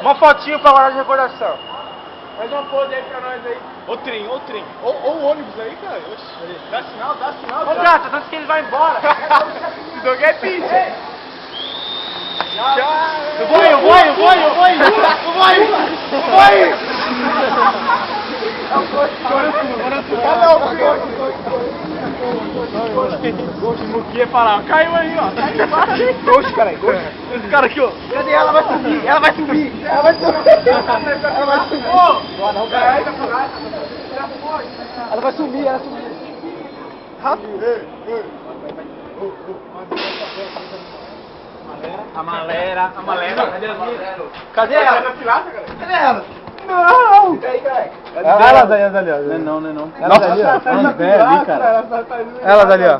Uma fotinho pra guardar de recordação. Faz uma pose aí pra nós aí. Ô trem. Ou o ônibus aí, cara. Oxi. Dá sinal. Ô gata, antes que ele vai embora. Se deu que é pizza. Eu vou. O Muki ia falar, caiu aí, ó. Caiu embaixo. Oxi, caralho. Esse cara aqui, ó. Cadê ela? Vai subir. Ela vai subir. Ela vai subir. A malera. Cadê ela? Cadê ela? Não! Ela dali, ó. Não. Ela dali, ó. Ela ali, cara. Ela dali, ó.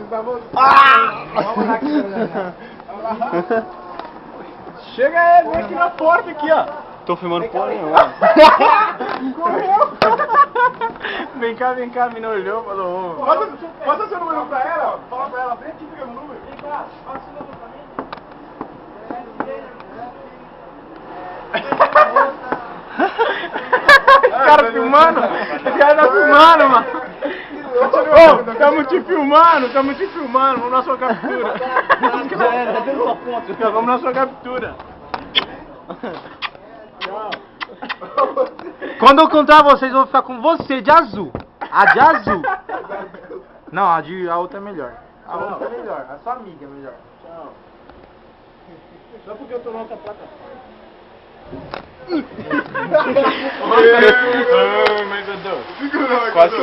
Chega aí, vem aqui na porta aqui, ó. Tô filmando porra nenhuma. Correu. Vem cá, a mina olhou, falou. Passa seu número pra ela, ó. Fala pra ela, vem aqui pegar meu número. Vem cá, passa o número pra mim. Esse cara filmando? Esse cara tá filmando, mano. Ô, tamo te filmando. Vamos na sua captura. Vamos na sua captura. Quando eu encontrar vocês, eu vou ficar com você de azul. A de azul. Não, a outra é melhor. A outra é melhor. A sua amiga é melhor. Tchau. Só porque eu tô na outra placa. Mas Edu, quase